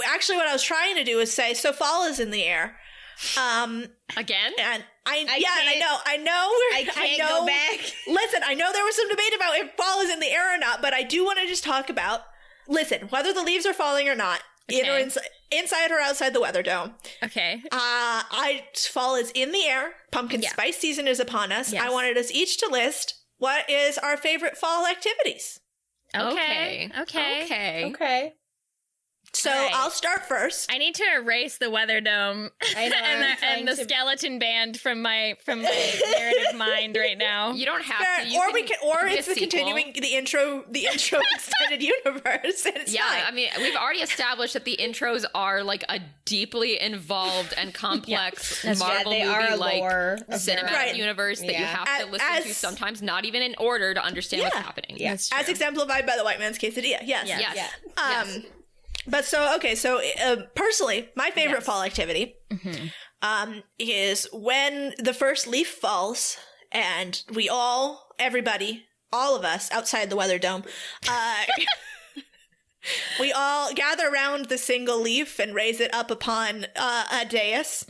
actually what I was trying to do is say, so fall is in the air. Again? And I know. I can't go back. Listen, I know there was some debate about if fall is in the air or not, but I do want to just talk about, listen, whether the leaves are falling or not, in or inside or outside the weather dome. Okay. Fall is in the air. Pumpkin spice season is upon us. Yes. I wanted us each to list what is our favorite fall activities. Okay. So I'll start first. I need to erase the weather dome and the skeleton band from my narrative mind right now. You don't have to. Or it's the continuing the intro extended universe. I mean, we've already established that the intros are like a deeply involved and complex Marvel movie like cinematic universe that you have to listen to sometimes, not even in order to understand what's happening. Yes, as exemplified by the white man's quesadilla. Yes. But personally, my favorite fall activity is when the first leaf falls and everybody, all of us outside the weather dome, we all gather around the single leaf and raise it up upon a dais.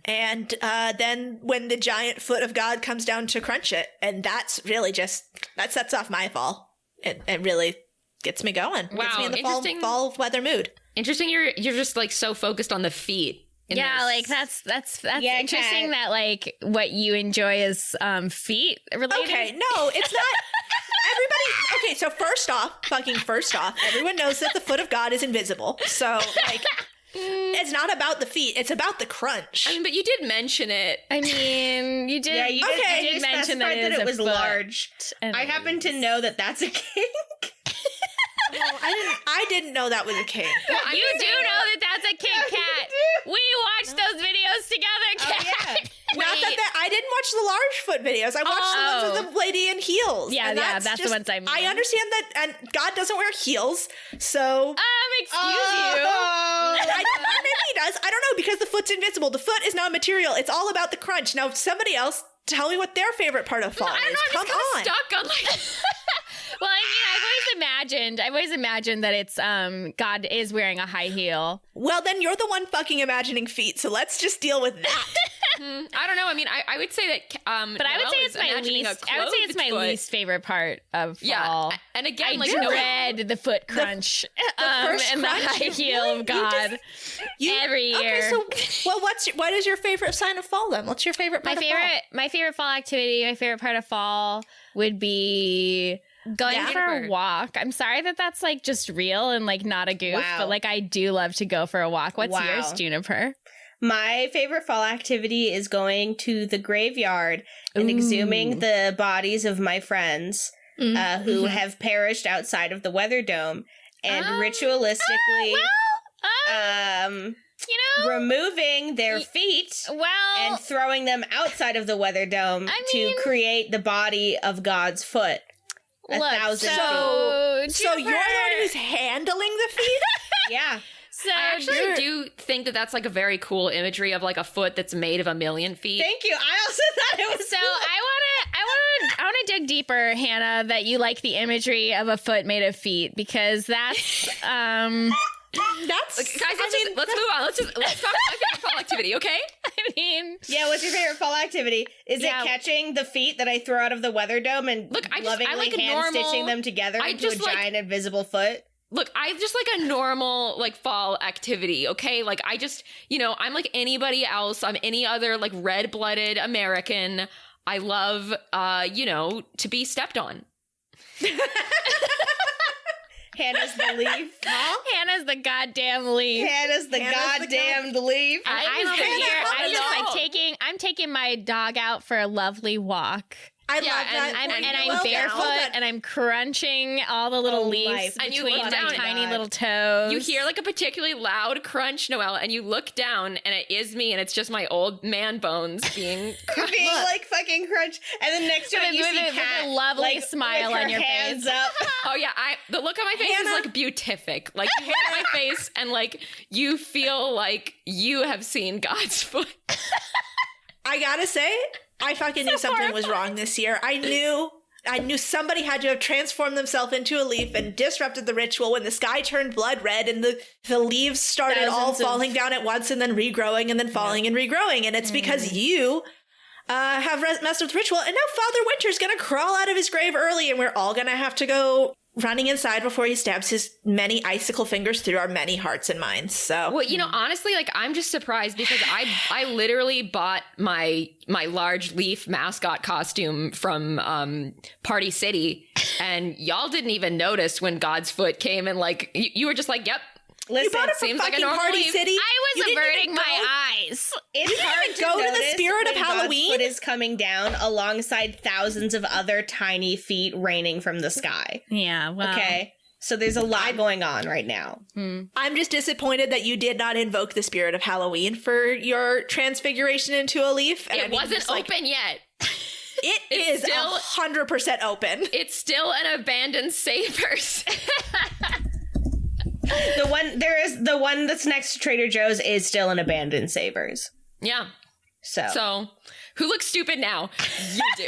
And then when the giant foot of God comes down to crunch it, and that's really that sets off my fall. It really gets me going. Wow, gets me in the fall weather mood. Interesting. You're just like so focused on the feet. Like that's interesting that like what you enjoy is feet related. Okay, no, it's not. Everybody. Okay, so first off, everyone knows that the foot of God is invisible. So like. It's not about the feet. It's about the crunch. I mean, but you did mention it. I mean, you did. Yeah, you did mention that it was large. I happen to know that that's a kink. I didn't know that was a kink. You do know that that's a kink, Kat. We watched those videos together, Kat. Not that I didn't watch the large foot videos. I watched the ones of the lady in heels. Yeah, that's the ones I mean. I understand that, and God doesn't wear heels, so... excuse you. Maybe he does. I don't know, because the foot's invisible. The foot is not material. It's all about the crunch. Now, somebody else, tell me what their favorite part of fall is. I'm just kind of stuck on like... Well, I mean, I've always imagined that it's God is wearing a high heel. Well, then you're the one fucking imagining feet, so let's just deal with that. I don't know. I mean, I would say that. But I would say it's my least. I would say it's my least favorite part of fall. Yeah, and again, I dread the foot crunch, and the high heel of God every year. Okay, so what is your favorite sign of fall then? What's your favorite part of fall? My favorite fall activity. My favorite part of fall would be going for a walk. I'm sorry that that's like just real and like not a goof, but like I do love to go for a walk. What's yours, Juniper? My favorite fall activity is going to the graveyard and exhuming the bodies of my friends who have perished outside of the weather dome and ritualistically removing their feet and throwing them outside of the weather dome to create the body of God's foot. 1,000 feet. So you're the one who's handling the feet? Yeah. So I actually do think that that's like a very cool imagery of like a foot that's made of 1,000,000 feet. Thank you. I also thought it was so I want to dig deeper, Hannah, that you like the imagery of a foot made of feet, because that's guys, let's move on. Let's talk about my favorite fall activity, okay? I mean, what's your favorite fall activity? Is it catching the feet that I throw out of the weather dome and lovingly hand-stitching them together into a giant invisible foot? Look, I just like a normal like fall activity, okay? Like I just, I'm like anybody else. I'm any other like red-blooded American. I love, to be stepped on. Hannah's the leaf. Hannah's the goddamn leaf. Hannah's the goddamn leaf. I'm taking my dog out for a lovely walk. I love that. I'm barefoot and I'm crunching all the little leaves between my tiny little toes. You hear like a particularly loud crunch, Noelle, and you look down and it is me, and it's just my old man bones being crunched. Being like fucking crunched. And then next to it you see Kat, with a lovely smile on your hands face. Up. Oh yeah, the look on my face is like beatific. Like you look at my face and like you feel like you have seen God's foot. I gotta say, I fucking knew something was wrong this year. I knew I knew somebody had to have transformed themselves into a leaf and disrupted the ritual when the sky turned blood red and the leaves started all falling down at once and then regrowing and then falling and regrowing. And it's because you have messed with the ritual. And now Father Winter's going to crawl out of his grave early and we're all going to have to go running inside before he stabs his many icicle fingers through our many hearts and minds. So, well, honestly, like, I'm just surprised because I literally bought my large leaf mascot costume from Party City, and y'all didn't even notice when God's foot came, and like you were just like, "Yep." Listen, you bought it from seems like a normal Party leaf. City. I was averting my eyes. It's hard to go to the spirit of Halloween. God's foot is coming down alongside thousands of other tiny feet raining from the sky. Yeah, well. Okay, so there's a lot going on right now. I'm just disappointed that you did not invoke the spirit of Halloween for your transfiguration into a leaf. And it wasn't open yet. It is still 100% open. It's still an abandoned Savers. The one that's next to Trader Joe's is still an abandoned Savers. Yeah. So who looks stupid now? You do.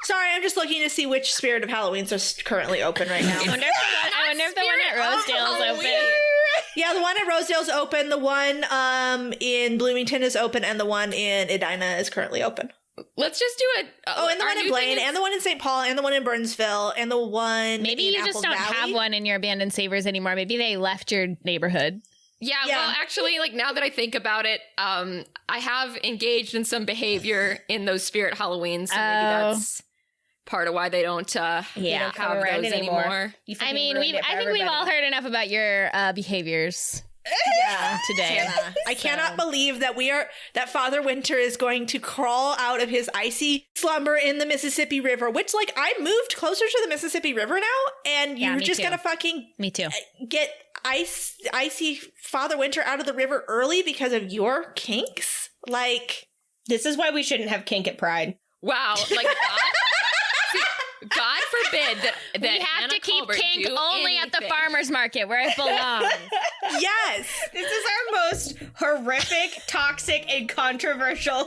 Sorry, I'm just looking to see which spirit of Halloween's are currently open right now. I wonder if the one at Rosedale is open. Yeah, the one at Rosedale's open. The one in Bloomington is open, and the one in Edina is currently open. Let's just do it. And the one in Blaine, and the one in St. Paul, and the one in Burnsville, and the one Maybe you just don't have one in your abandoned Savers anymore. Maybe they left your neighborhood. Yeah, well, actually, like, now that I think about it, I have engaged in some behavior in those spirit Halloweens, so maybe that's part of why they don't have those anymore. I mean, I think we've all heard enough about your behaviors. Today. I cannot believe that Father Winter is going to crawl out of his icy slumber in the Mississippi River, which, like, I moved closer to the Mississippi River now, and you're just gonna fucking get icy Father Winter out of the river early because of your kinks? Like, this is why we shouldn't have kink at Pride. Wow, like, God forbid that we have Hannah to keep Colbert kink only at the farmer's market where it belongs. Yes, this is our most horrific, toxic, and controversial.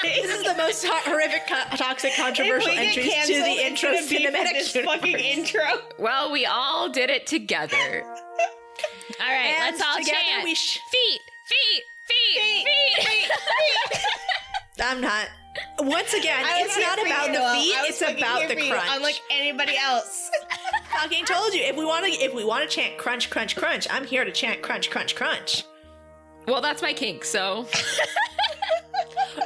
This is the most horrific, toxic, controversial entries to the intro cinematic this fucking intro. Well, we all did it together. All right, and let's all chant. Feet. I'm not. Once again, it's not about the feet, it's about the crunch. Unlike anybody else. Fucking told you, if we want to chant crunch, crunch, crunch, I'm here to chant crunch, crunch, crunch. Well, that's my kink, so.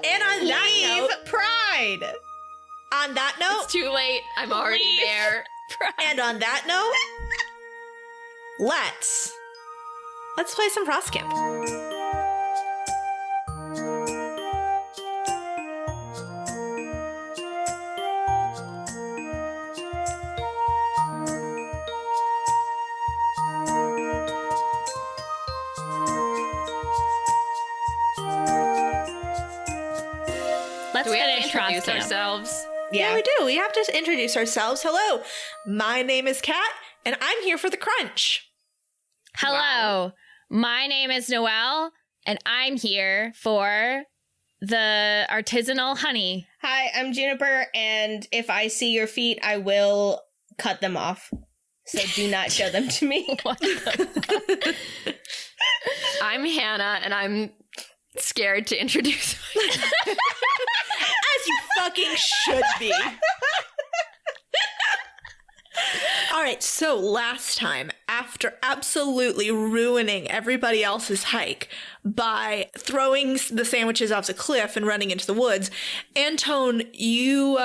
And on that note, Pride. On that note, it's too late. I'm already there. Pride. And on that note, let's play some Frostcamp. Do we have to introduce ourselves? Yeah, we do. We have to introduce ourselves. Hello, my name is Kat, and I'm here for the crunch. Hello, my name is Noelle, and I'm here for the artisanal honey. Hi, I'm Juniper, and if I see your feet, I will cut them off. So do not show them to me. I'm Hannah, and I'm scared to introduce myself. As you fucking should be. All right, so last time, after absolutely ruining everybody else's hike by throwing the sandwiches off the cliff and running into the woods, Antone, you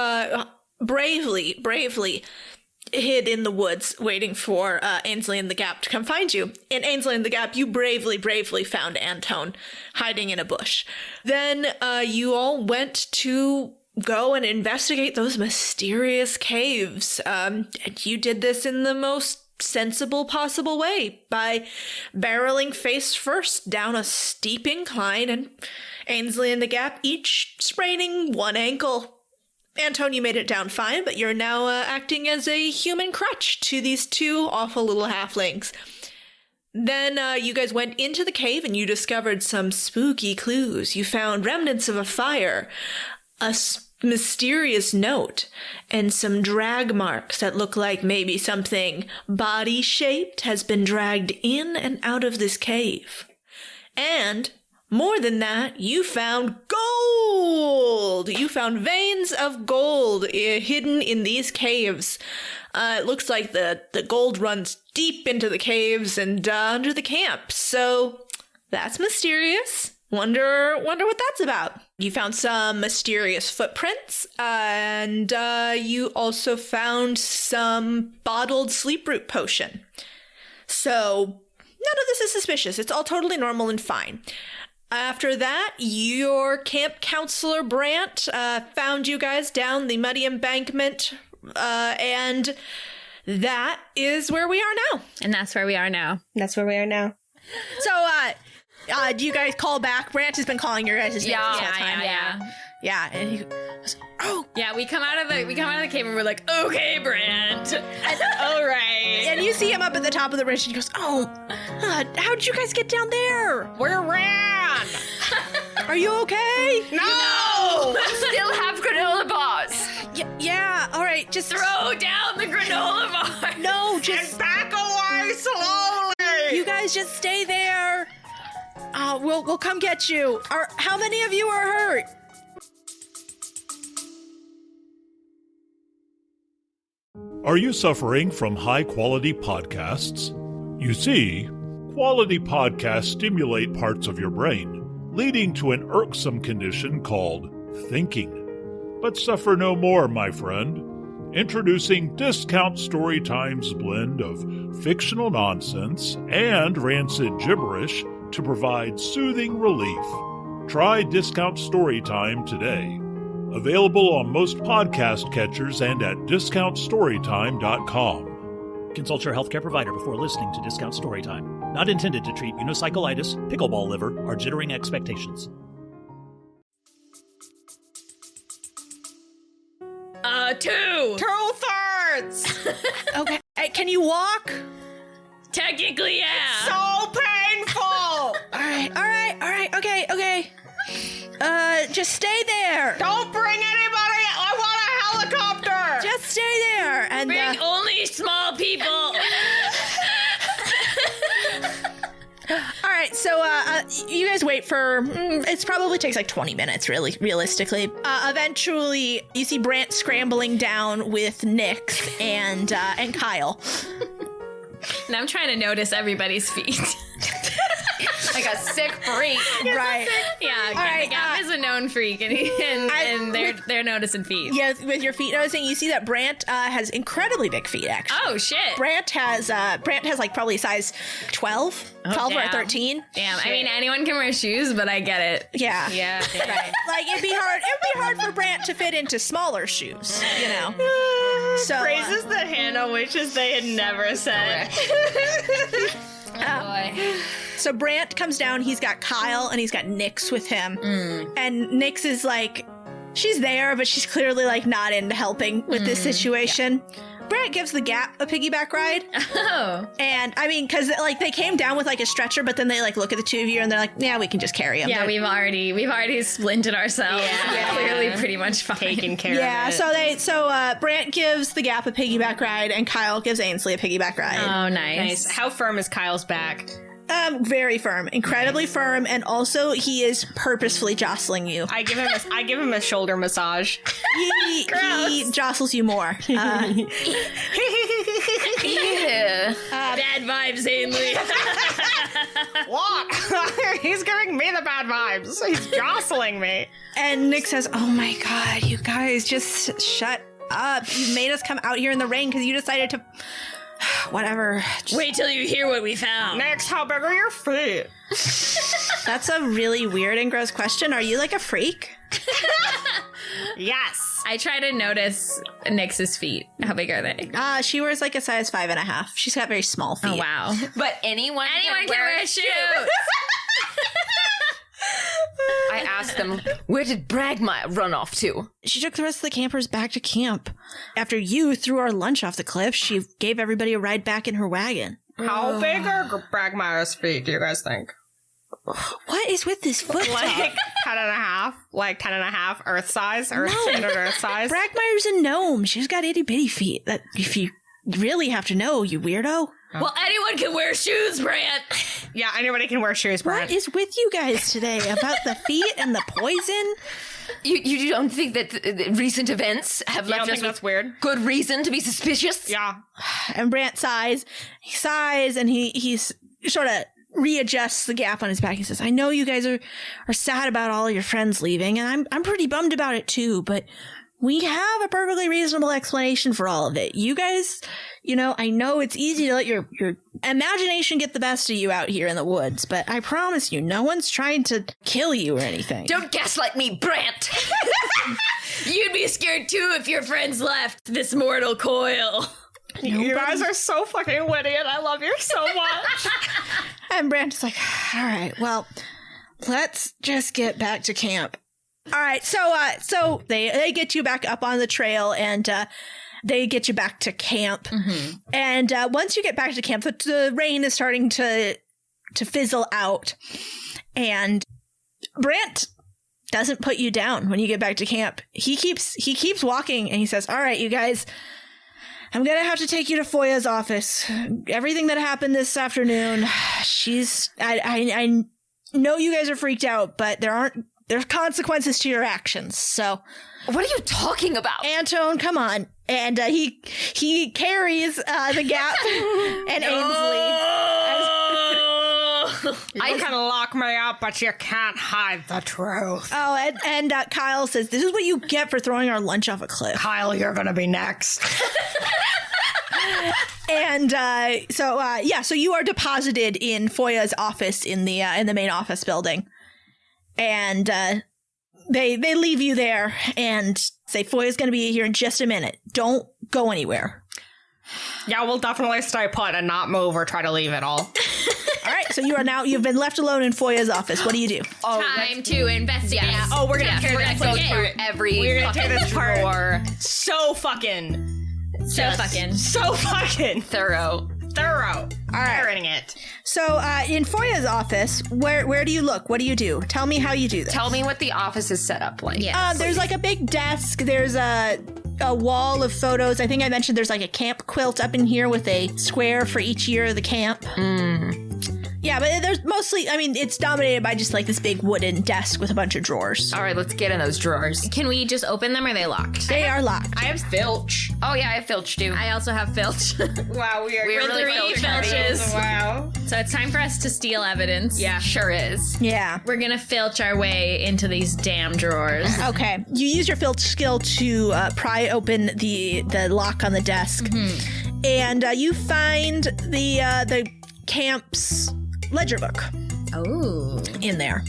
bravely hid in the woods waiting for Ainsley and the Gap to come find you. In Ainsley and the Gap, you bravely found Antone hiding in a bush. Then you all went to go and investigate those mysterious caves. And you did this in the most sensible possible way by barreling face first down a steep incline, and Ainsley and the Gap each spraining one ankle. Antone, you made it down fine, but you're now acting as a human crutch to these two awful little halflings. Then you guys went into the cave and you discovered some spooky clues. You found remnants of a fire, a mysterious note and some drag marks that look like maybe something body-shaped has been dragged in and out of this cave. And more than that, you found gold! You found veins of gold hidden in these caves. It looks like the gold runs deep into the caves and under the camp. So that's mysterious. Wonder what that's about. You found some mysterious footprints, and you also found some bottled sleep root potion. So none of this is suspicious. It's all totally normal and fine. After that, your camp counselor, Brant, found you guys down the muddy embankment, and that is where we are now. And that's where we are now. That's where we are now. So, do you guys call back? Brant has been calling your guys' names this whole time. Yeah, and he goes, oh. Yeah, we come out of the cave and we're like, okay, Brant. All right. And you see him up at the top of the ridge and he goes, oh, how'd you guys get down there? We ran. Are you okay? No! Still have granola bars. Yeah, all right, just throw down the granola bar. No, just and back away slowly. You guys just stay there. We'll come get you. How many of you are hurt? Are you suffering from high-quality podcasts? You see, quality podcasts stimulate parts of your brain, leading to an irksome condition called thinking. But suffer no more, my friend. Introducing Discount Storytime's blend of fictional nonsense and rancid gibberish to provide soothing relief. Try Discount Storytime today. Available on most podcast catchers and at discountstorytime.com. Consult your healthcare provider before listening to Discount Storytime. Not intended to treat unicyclitis, pickleball liver, or jittering expectations. Two-thirds! Okay, can you walk? Technically, yeah. So painful! All right, okay. Just stay there. Don't bring anybody! I want a helicopter! Just stay there. And bring only small people. All right, so you guys wait for, it probably takes like 20 minutes, really, realistically. Eventually, you see Brant scrambling down with Nyx and Kyle. And I'm trying to notice everybody's feet. Like a sick freak. Right. Yeah, Gap is a known freak, and they're noticing feet. Yeah, with your feet noticing, you see that Brant has incredibly big feet, actually. Oh, shit. Brant has like probably size 12 or 13. Damn, shit. I mean, anyone can wear shoes, but I get it. Yeah. Right. Like, it'd be hard for Brant to fit into smaller shoes, you know. So phrases that Hannah wishes they had never said. Boy. So Brant comes down, he's got Kyle and he's got Nyx with him. And Nyx is like, she's there, but she's clearly like not into helping with this situation. Yeah. Brant gives the Gap a piggyback ride. Oh. And I mean, because like they came down with like a stretcher, but then they like look at the two of you and they're like, yeah, we can just carry him. Yeah, we've already splinted ourselves. Yeah. Clearly pretty much fine. Taking care of Yeah, it. so Brant gives the Gap a piggyback ride and Kyle gives Ainsley a piggyback ride. Oh, nice. How firm is Kyle's back? Very firm, incredibly firm, and also he is purposefully jostling you. I give him a shoulder massage. He jostles you more. Yeah. Bad vibes, Ainsley. What? He's giving me the bad vibes. He's jostling me. And Nick says, "Oh my god, you guys, just shut up! You made us come out here in the rain because you decided to." Whatever. Wait till you hear what we found. Next, how big are your feet? That's a really weird and gross question. Are you like a freak? Yes. I try to notice Nyx's feet. How big are they? She wears like a size 5.5. She's got very small feet. Oh, wow. But anyone can wear shoes. I asked them, where did Bragma run off to? She took the rest of the campers back to camp. After you threw our lunch off the cliff, she gave everybody a ride back in her wagon. How big are Bragma's feet, do you guys think? What is with this foot? Like 10.5? Like 10.5 Earth size? Standard Earth size? Bragmire's a gnome. She's got itty bitty feet. That if you really have to know, you weirdo. Well, anyone can wear shoes, Brant. Yeah, anybody can wear shoes, Brant. What is with you guys today about the feet and the poison? You don't think that recent events have left us with weird? Good reason to be suspicious? Yeah. And Brant sighs. He sighs and he's sort of readjusts the gap on his back. He says, I know you guys are sad about all your friends leaving, and I'm pretty bummed about it too, but we have a perfectly reasonable explanation for all of it. You guys, I know it's easy to let your imagination get the best of you out here in the woods, but I promise you, no one's trying to kill you or anything. Don't gaslight me, Brant! You'd be scared too if your friends left this mortal coil. You guys are so fucking witty, and I love you so much. And Brant is like, all right, well, let's just get back to camp. All right, so they get you back up on the trail, and they get you back to camp. Mm-hmm. And once you get back to camp, the rain is starting to fizzle out. And Brant doesn't put you down when you get back to camp. He keeps walking, and he says, all right, you guys, I'm going to have to take you to Foya's office. Everything that happened this afternoon, I know you guys are freaked out, but there's consequences to your actions. So, what are you talking about? Antone, come on. And he carries the Gap and Ainsley. You can lock me up, but you can't hide the truth. Oh, and Kyle says, this is what you get for throwing our lunch off a cliff. Kyle, you're going to be next. And so you are deposited in Foya's office in the main office building. And they leave you there and say, Foya's going to be here in just a minute. Don't go anywhere. Yeah, we'll definitely stay put and not move or try to leave at all. All right, so you've been left alone in Foya's office. What do you do? Time to investigate. Yeah. Oh, we're going to go through every We're going to take this part drawer. so fucking thorough. All right. Wearing it. So in Foya's office, where do you look? What do you do? Tell me how you do this. Tell me what the office is set up like. Yes. There's like a big desk. There's a wall of photos. I think I mentioned there's like a camp quilt up in here with a square for each year of the camp. Yeah, but there's mostly, it's dominated by just like this big wooden desk with a bunch of drawers. All right, let's get in those drawers. Can we just open them or are they locked? They are locked. I have filch. Oh yeah, I have filch too. I also have filch. Wow, we're really three filches. Wow. So it's time for us to steal evidence. Yeah, sure is. Yeah. We're gonna filch our way into these damn drawers. Okay. You use your filch skill to pry open the lock on the desk. Mm-hmm. And you find the camp's ledger book. Oh. In there.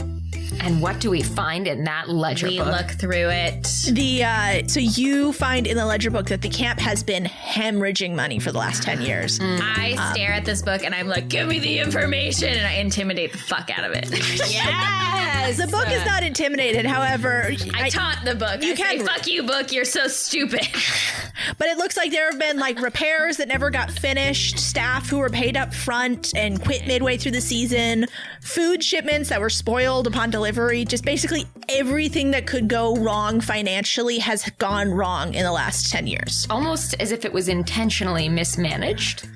And what do we find in that ledger book? We look through it. So you find in the ledger book that the camp has been hemorrhaging money for the last 10 years. I stare at this book and I'm like, give me the information, and I intimidate the fuck out of it. Yes! The book is not intimidated, however... I taunt the book. I say, fuck you, book, you're so stupid. But it looks like there have been like repairs that never got finished, staff who were paid up front and quit midway through the season, food shipments that were spoiled upon delivery, just basically everything that could go wrong financially has gone wrong in the last 10 years. Almost as if it was intentionally mismanaged.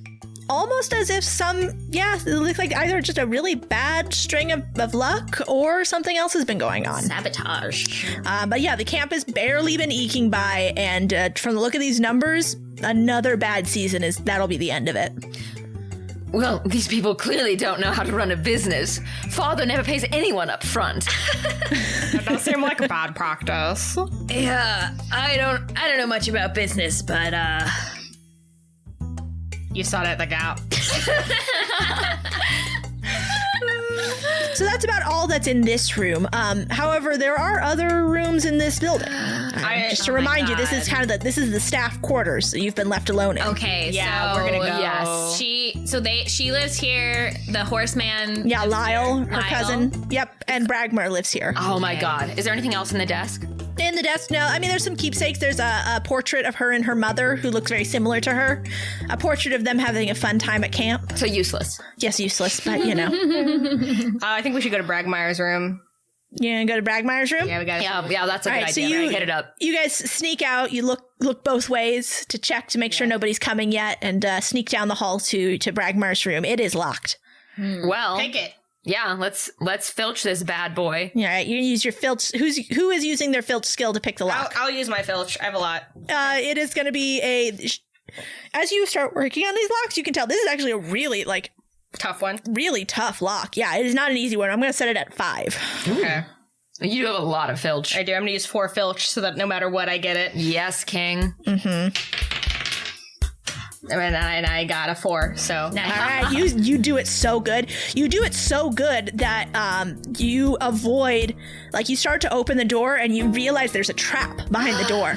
Almost as if it looks like either just a really bad string of luck or something else has been going on. Sabotage. But yeah, the camp has barely been eking by, and from the look of these numbers, another bad season that'll be the end of it. Well, these people clearly don't know how to run a business. Father never pays anyone up front. That does seem like a bad practice. Yeah, I don't know much about business, but you saw it at the Gap. So that's about all that's in this room. However, there are other rooms in this building. Just to remind you, this is the staff quarters that you've been left alone in. Okay, yeah, so we're gonna go. Yes, she lives here. The horseman. Yeah, Lyle, her cousin. Yep, and Bragmer lives here. Oh my God! Is there anything else in the desk? In the desk, no. I mean, there's some keepsakes. There's a portrait of her and her mother who looks very similar to her. A portrait of them having a fun time at camp. So useless. Yes, useless, but you know. I think we should go to Bragmire's room. You gonna go to Bragmire's room? Yeah, we got. Yeah, that's a good idea. So you hit it up. You guys sneak out. You look both ways to check to make sure nobody's coming yet, and sneak down the hall to Bragmire's room. It is locked. Well, take it. Yeah, let's filch this bad boy. All right, you use your filch. Who is using their filch skill to pick the lock? I'll use my filch. I have a lot. It is going to be as you start working on these locks, you can tell this is actually a really tough one. Really tough lock. Yeah, it is not an easy one. I'm going to set it at 5. Okay. You do have a lot of filch. I do. I'm going to use 4 filch so that no matter what, I get it. Yes, King. And I got a 4, so. Nice. All right, you do it so good. You do it so good that you avoid, you start to open the door and you realize there's a trap behind the door.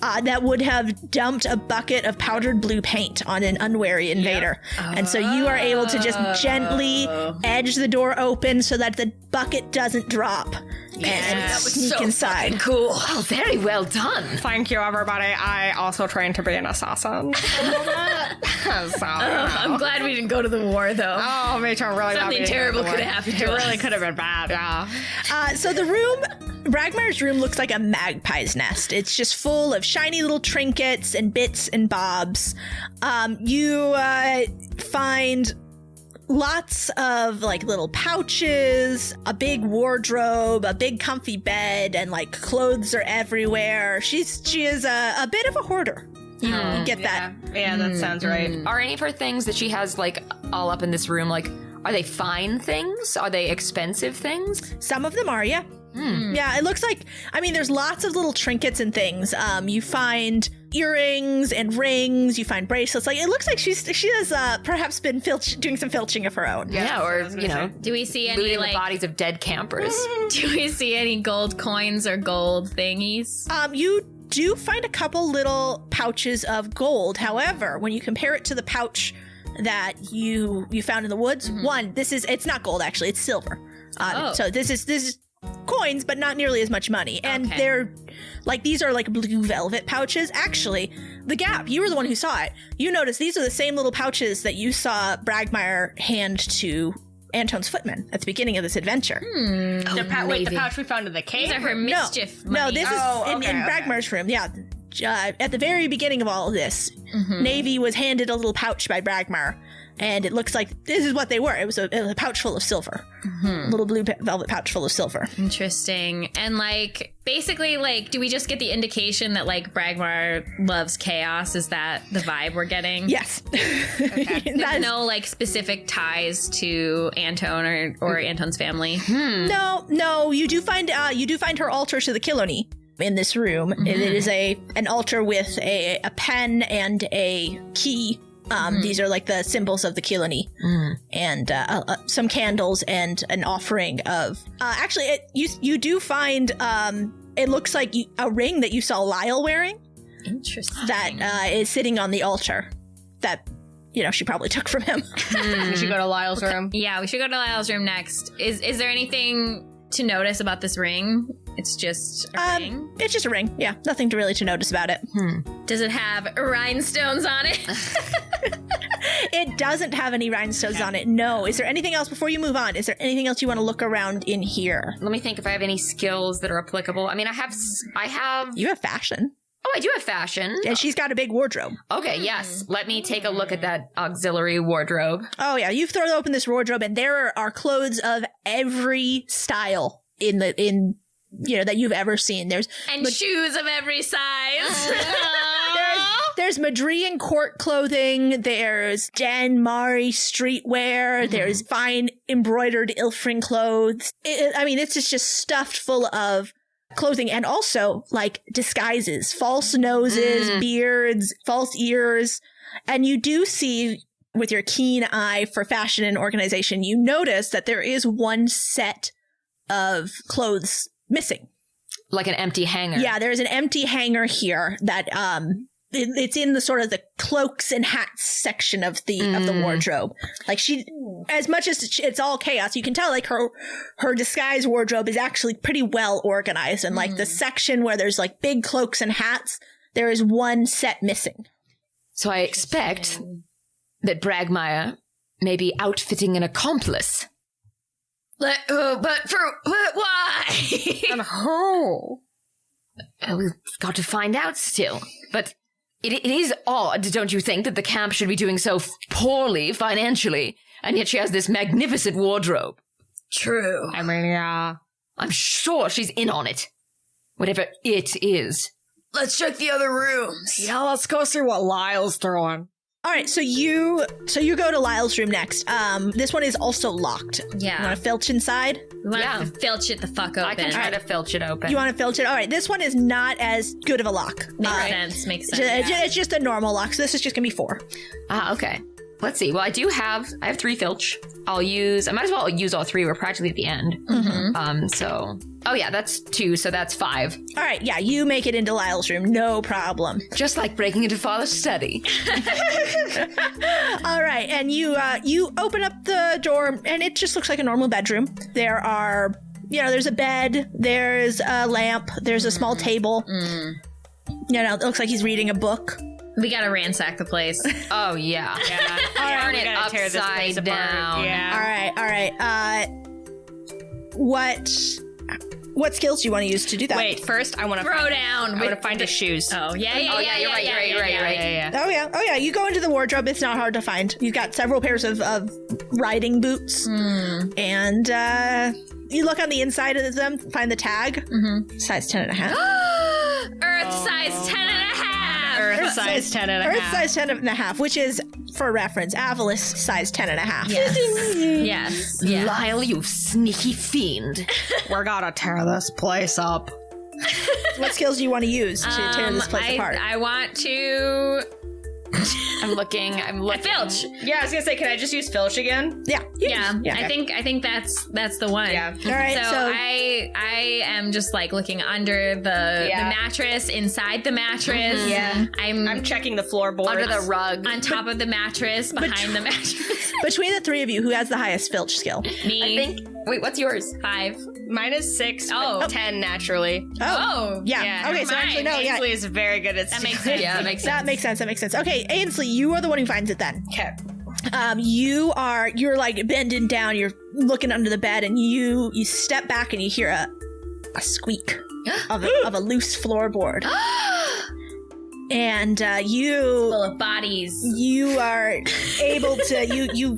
That would have dumped a bucket of powdered blue paint on an unwary invader. Yep. And so you are able to just gently edge the door open so that the bucket doesn't drop. And sneak so inside. Cool. Oh, very well done. Thank you, everybody. I also trained to be an assassin. I'm glad we didn't go to the war, though. Oh, me too. Really something terrible could have happened to us. It really could have been bad, yeah. So the room, Bragmire's room looks like a magpie's nest. It's just full of shiny little trinkets and bits and bobs. You find lots of little pouches, a big wardrobe, a big comfy bed, and clothes are everywhere. She is a bit of a hoarder. You get that? Yeah, that sounds right. Are any of her things that she has all up in this room are they fine things? Are they expensive things? Some of them are, yeah. Yeah, it looks like, there's lots of little trinkets and things. You find earrings and rings, you find bracelets. It looks like she has perhaps been doing some filching of her own. Yeah, or, do we see any, the bodies of dead campers? Do we see any gold coins or gold thingies? You do find a couple little pouches of gold. However, when you compare it to the pouch that you found in the woods, it's not gold, actually, it's silver. So this is coins, but not nearly as much money. And they're these are blue velvet pouches. Actually, the Gap, you were the one who saw it. You noticed these are the same little pouches that you saw Bragmire hand to Antone's footman at the beginning of this adventure. Wait, the pouch we found in the cave? These are her mischief money. No, this is in Bragmire's room. Yeah. At the very beginning of all of this, Navy was handed a little pouch by Bragmire. And it looks like this is what they were. It was a pouch full of silver. A little blue velvet pouch full of silver. Interesting. And basically, do we just get the indication that Bragmire loves chaos? Is that the vibe we're getting? Yes. Okay. There's no specific ties to Antone or Antone's family. No. You do find her altar to the Kiloni in this room. It is an altar with a pen and a key. These are the symbols of the Kiloni, and some candles and an offering of. Actually, you do find it looks like a ring that you saw Lyle wearing. Interesting. That is sitting on the altar. That she probably took from him. We should go to Lyle's room. Yeah, we should go to Lyle's room next. Is there anything to notice about this ring? It's just a ring? It's just a ring. Yeah, nothing really to notice about it. Does it have rhinestones on it? It doesn't have any rhinestones on it, no. Is there anything else before you move on? Is there anything else you want to look around in here? Let me think if I have any skills that are applicable. I have... You have fashion. Oh, I do have fashion. And she's got a big wardrobe. Okay, yes. Let me take a look at that auxiliary wardrobe. Oh, yeah. You throw open this wardrobe, and there are clothes of every style that you've ever seen. There's shoes of every size. There's Madrian court clothing. There's Dan Mari streetwear. There's fine embroidered Ilfrin clothes. It's just stuffed full of clothing, and also disguises, false noses, beards, false ears. And you do see, with your keen eye for fashion and organization, you notice that there is one set of clothes missing. Like an empty hanger. Yeah, there's an empty hanger here that it's in the sort of the cloaks and hats section of the wardrobe. Like she, as much as it's all chaos, you can tell like her disguise wardrobe is actually pretty well organized. And like the section where there's like big cloaks and hats, there is one set missing. So I expect that Bragmire may be outfitting an accomplice. But why? And who? We've got to find out still. But it is odd, don't you think, that the camp should be doing so poorly financially, and yet she has this magnificent wardrobe. True. I mean, yeah. I'm sure she's in on it. Whatever it is. Let's check the other rooms. Yeah, let's go see what Lyle's throwing. All right, so you go to Lyle's room next. This one is also locked. Yeah. You want to filch inside? We want to filch it the fuck open. I can try to filch it open. You want to filch it? All right, this one is not as good of a lock. Makes sense. It's just a normal lock, so this is just going to be 4. Okay. Let's see. Well, I have 3 filch. I might as well use all 3. We're practically at the end. Oh yeah, that's 2, so that's 5. All right, yeah, you make it into Lyle's room, no problem. Just like breaking into Father's study. All right, and you open up the door, and it just looks like a normal bedroom. There are, there's a bed, there's a lamp, there's a small table. It looks like he's reading a book. We gotta ransack the place. Oh yeah. Turn it upside down. Yeah. All right. What skills do you want to use to do that? Wait, first I want to throw down. I want to find his shoes. Oh yeah. You're right. Oh yeah. You go into the wardrobe. It's not hard to find. You've got several pairs of riding boots, and you look on the inside of them, find the tag. Size 10.5. Earth size 10.5. Earth size 10.5. Earth size 10.5, which is, for reference, Avalis size 10.5. Yes. Lyle, you sneaky fiend. We're gonna tear this place up. What skills do you want to use to tear this place apart? I want to... I'm looking. Filch. Yeah, I was gonna say, can I just use Filch again? Yeah. I think that's the one. Yeah. All right. So I am just like looking under the mattress, inside the mattress. Yeah. I'm checking the floorboards. Under the rug. On top of the mattress, behind the mattress. Between the 3 of you, who has the highest filch skill? Me. I think. Wait, what's yours? 5. Mine is 6. Oh, 10 naturally. Oh. Yeah. Okay. So actually, no. Yeah. Ainsley is very good at that. Makes sense. Yeah, that makes sense. That makes sense. Okay, Ainsley, you are the one who finds it then. Okay. You're like bending down, you're looking under the bed, and you step back and you hear a squeak of a loose floorboard. And full of bodies. You are able to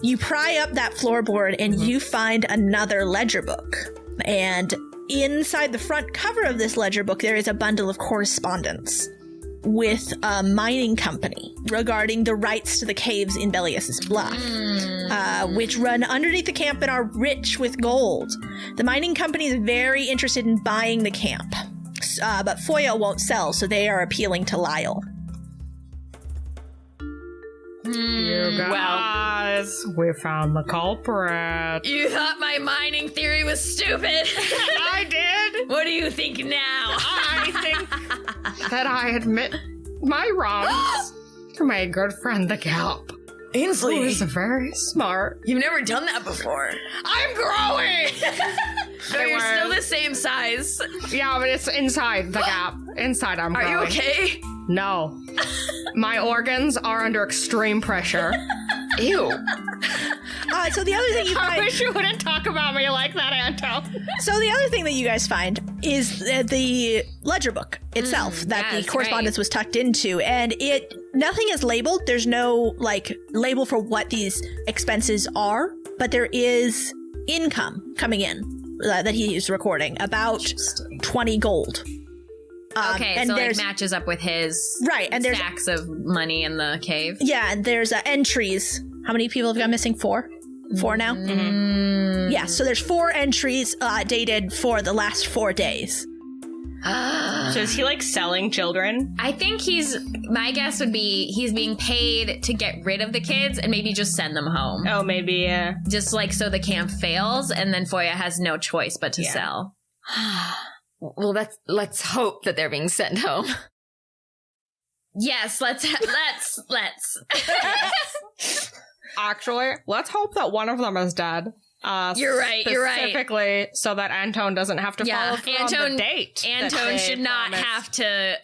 you pry up that floorboard and you find another ledger book. And inside the front cover of this ledger book, there is a bundle of correspondence with a mining company regarding the rights to the caves in Bellius's Bluff, which run underneath the camp and are rich with gold. The mining company is very interested in buying the camp, but Foya won't sell, so they are appealing to Lyle. You guys, we found the culprit. You thought my mining theory was stupid. I did. What do you think now? I think that I admit my wrongs to my good friend the Gap. Ainsley, who is very smart. You've never done that before. I'm growing. No, you're still the same size. Yeah, but it's inside the Gap. Inside, I'm growing. Are you okay? No. My organs are under extreme pressure. Ew. So the other thing you find... I wish you wouldn't talk about me like that, Anto. So the other thing that you guys find is the ledger book itself that the correspondence was tucked into, and nothing is labeled. There's no label for what these expenses are, but there is income coming in that he is recording, about 20 gold. Okay, and so it matches up with his stacks of money in the cave. Yeah, and there's entries. How many people have gone missing? 4? 4 now? Mm-hmm. Yeah, so there's 4 entries dated for the last 4 days. So is he selling children? I think my guess would be he's being paid to get rid of the kids and maybe just send them home. Oh, maybe, yeah. Just so the camp fails and then Foya has no choice but to sell. Well, let's hope that they're being sent home. Yes, let's. Actually, let's hope that one of them is dead. You're right. Specifically, so that Antone doesn't have to follow through on the date. Antone should not have to.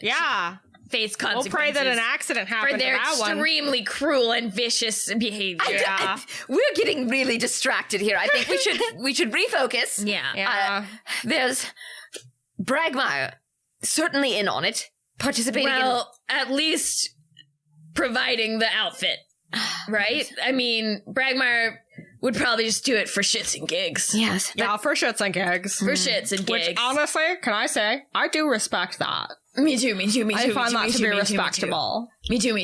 Face consequences. We'll pray that an accident happened for their extremely cruel and vicious behavior. We're getting really distracted here. I think we should refocus. Yeah. There's Bragmire certainly in on it, participating. Well, at least providing the outfit, right? I mean, Bragmire would probably just do it for shits and gigs. Yes. Yeah, for shits and gigs. For shits and gigs. Which, honestly, can I say, I do respect that. Me too. I find that to be respectable. Me too.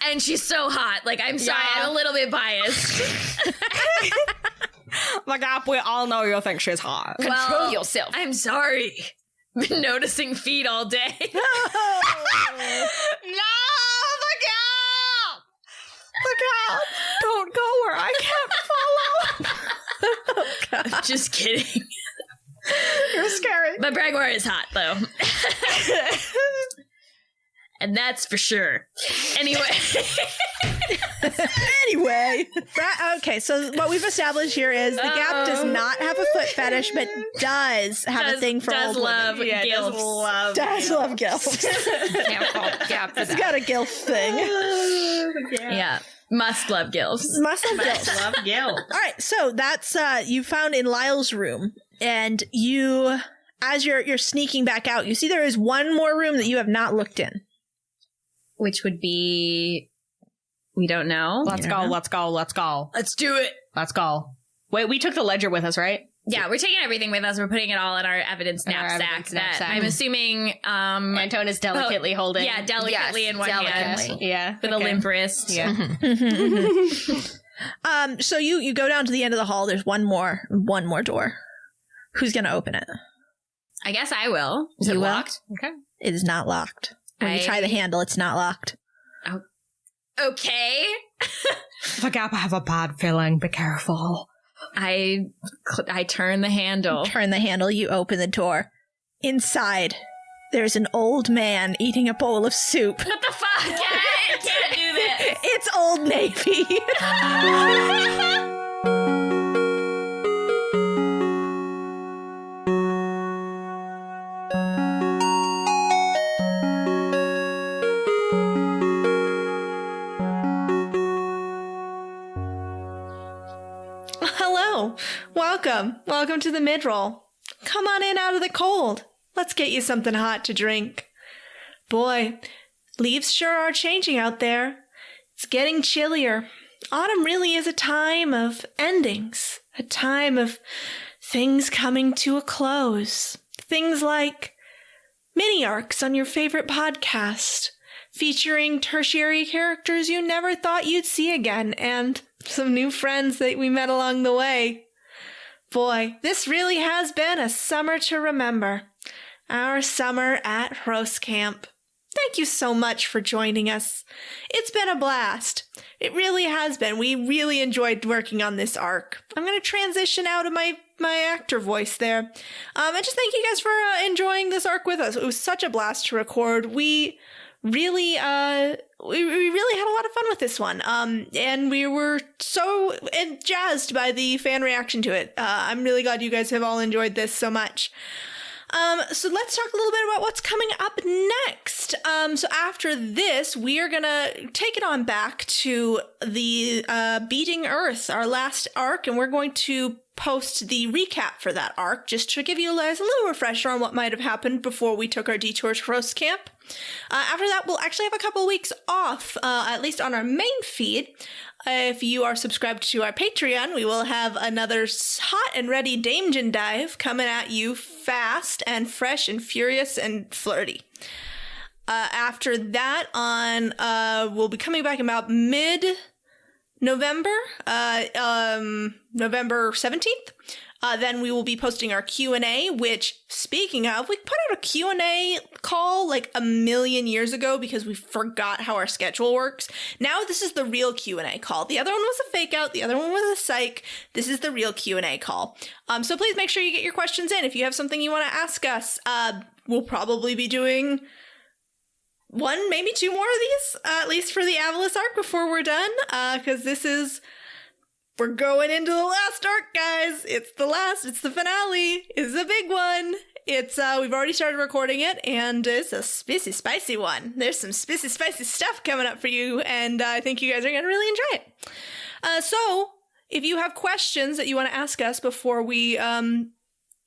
And she's so hot. Like, I'm sorry, I'm a little bit biased. Like, we all know you think she's hot. Control yourself. I'm sorry. Been noticing feet all day. No, the gal! Don't go where I can't follow. Oh, God. Just kidding. You're scary. But Bragmire is hot, though. And that's for sure. Anyway. Okay, so what we've established here is the Gap does not have a foot fetish, but does have a thing for old love women. gilfs. Does love gilfs. It's got a gilf thing. Yeah. Must love gilfs. Must love gilfs. All right, so that's you found in Lyle's room, and you, as you're sneaking back out, you see there is one more room that you have not looked in, which would be, we don't know. Let's go. Let's do it. Let's go. Wait, we took the ledger with us, right? Yeah, we're taking everything with us. We're putting it all in our evidence knapsack. I'm assuming Antone is delicately holding. Yeah, delicately in one hand. Yeah. With a limp wrist. Yeah. So you go down to the end of the hall. There's one more door. Who's going to open it? I guess I will. Is it locked? Okay. It is not locked. When you try the handle, it's not locked. Oh. Okay. Look up, I have a bad feeling. Be careful. I turn the handle. You open the door. Inside, there's an old man eating a bowl of soup. What the fuck? I can't do this. It's Old Navy. Hello. Welcome to the mid-roll. Come on in out of the cold. Let's get you something hot to drink. Boy, leaves sure are changing out there. It's getting chillier. Autumn really is a time of endings, a time of things coming to a close. Things like mini arcs on your favorite podcast, featuring tertiary characters you never thought you'd see again, and some new friends that we met along the way. Boy, this really has been a summer to remember. Our summer at Hrose Camp. Thank you so much for joining us. It's been a blast. It really has been. We really enjoyed working on this arc. I'm going to transition out of my actor voice there. And just thank you guys for enjoying this arc with us. It was such a blast to record. We really had a lot of fun with this one. And we were so jazzed by the fan reaction to it. I'm really glad you guys have all enjoyed this so much. So let's talk a little bit about what's coming up next. So after this, we are gonna take it on back to the Beating Earth, our last arc, and we're going to post the recap for that arc, just to give you guys a little refresher on what might have happened before we took our detour to Hrose Camp. After that, we'll actually have a couple of weeks off, at least on our main feed. If you are subscribed to our Patreon, we will have another hot and ready Daemjin dive coming at you fast and fresh and furious and flirty. After that, we'll be coming back about mid-November, November 17th. Then we will be posting our Q&A, which, speaking of, we put out a Q&A call like a million years ago because we forgot how our schedule works. Now this is the real Q&A call. The other one was a fake out. The other one was a psych. This is the real Q&A call. So please make sure you get your questions in. If you have something you want to ask us, we'll probably be doing one, maybe two more of these, at least for the Avalis arc before we're done, because we're going into the last arc, guys. It's the finale. It's a big one. We've already started recording it, and it's a spicy one. There's some spicy stuff coming up for you, and I think you guys are going to really enjoy it. So, if you have questions that you want to ask us before we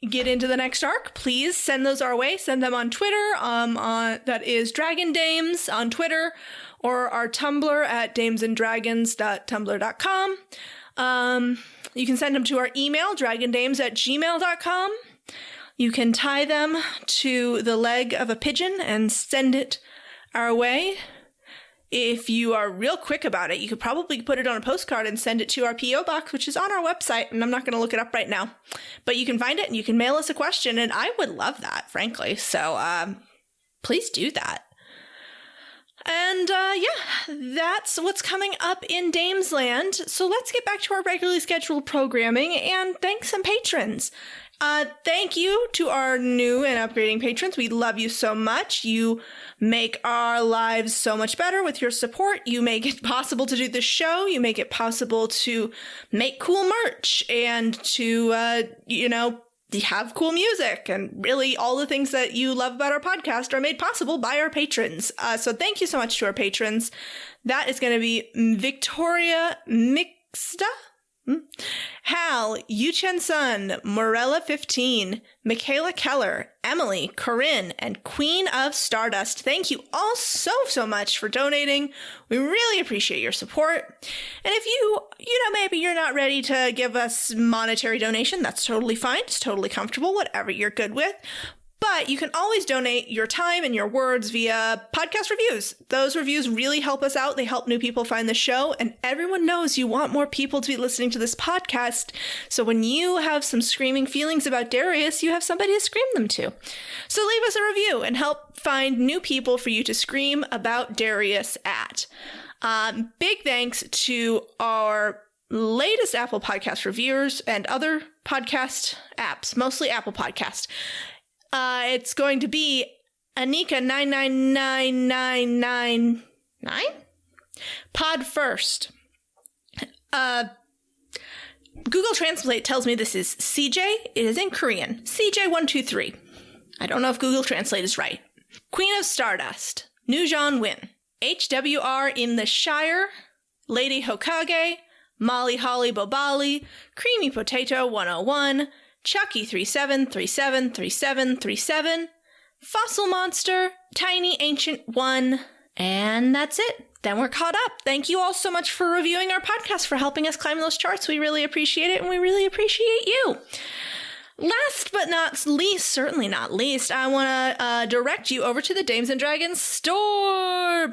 get into the next arc, please send those our way. Send them on Twitter. That is Dragon Dames on Twitter, or our Tumblr at damesanddragons.tumblr.com. You can send them to our email, dragondames@gmail.com. You can tie them to the leg of a pigeon and send it our way. If you are real quick about it, you could probably put it on a postcard and send it to our P.O. box, which is on our website, and I'm not going to look it up right now. But you can find it, and you can mail us a question, and I would love that, frankly. So please do that. And that's what's coming up in Damesland. So let's get back to our regularly scheduled programming, and thanks some patrons. Thank you to our new and upgrading patrons. We love you so much. You make our lives so much better with your support. You make it possible to do this show. You make it possible to make cool merch and to, have cool music. And really all the things that you love about our podcast are made possible by our patrons. So thank you so much to our patrons. That is going to be Victoria Mixta, Hal, Yuchen Sun, Morella 15, Michaela Keller, Emily, Corinne, and Queen of Stardust. Thank you all so much for donating. We really appreciate your support. And if maybe you're not ready to give us monetary donation, that's totally fine. It's totally comfortable, whatever you're good with. But you can always donate your time and your words via podcast reviews. Those reviews really help us out. They help new people find the show. And everyone knows you want more people to be listening to this podcast. So when you have some screaming feelings about Darius, you have somebody to scream them to. So leave us a review and help find new people for you to scream about Darius at. Big thanks to our latest Apple Podcast reviewers and other podcast apps, mostly Apple Podcast. It's going to be Anika99999 Pod First. Google Translate tells me this is CJ. It is in Korean. CJ123. I don't know if Google Translate is right. Queen of Stardust. Nujon Win. HWR in the Shire. Lady Hokage. Molly Holly Bobali. Creamy Potato 101. Chucky 37373737, Fossil Monster, Tiny Ancient 1, and that's it. Then we're caught up. Thank you all so much for reviewing our podcast, for helping us climb those charts. We really appreciate it, and we really appreciate you. Last but not least, certainly not least, I want to direct you over to the Dames and Dragons store.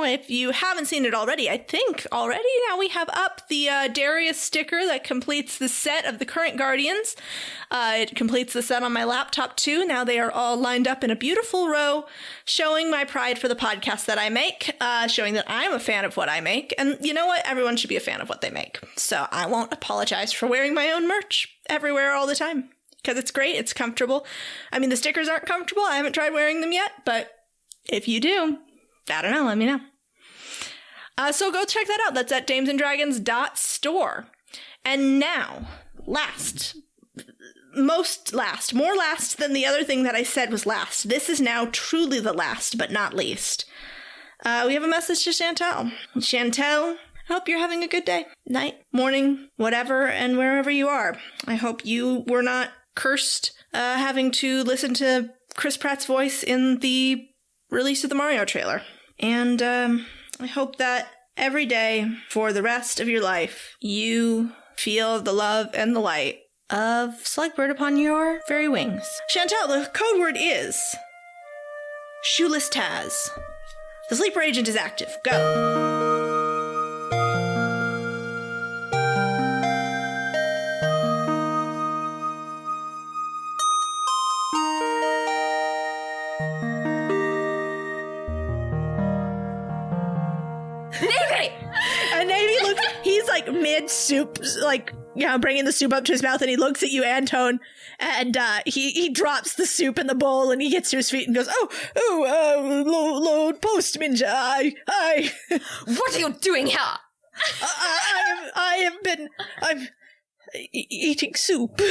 If you haven't seen it already, I think already now we have up the Darius sticker that completes the set of the current Guardians. It completes the set on my laptop too. Now they are all lined up in a beautiful row, showing my pride for the podcast that I make, showing that I'm a fan of what I make. And you know what? Everyone should be a fan of what they make. So I won't apologize for wearing my own merch everywhere all the time, because it's great. It's comfortable. I mean, the stickers aren't comfortable. I haven't tried wearing them yet, but if you do, I don't know, let me know. So go check that out. That's at damesanddragons.store. And now, more last than the other thing that I said was last. This is now truly the last, but not least. We have a message to Chantel. Chantel, I hope you're having a good day, night, morning, whatever, and wherever you are. I hope you were not cursed having to listen to Chris Pratt's voice in the release of the Mario trailer. And I hope that every day for the rest of your life, you feel the love and the light of Slugbird upon your very wings. Chantel, the code word is Shoeless Taz. The sleeper agent is active. Go. mid-soup, like, bringing the soup up to his mouth, and he looks at you, Antone, and he drops the soup in the bowl, and he gets to his feet and goes, Lord Postmanger, I... What are you doing here? I'm eating soup.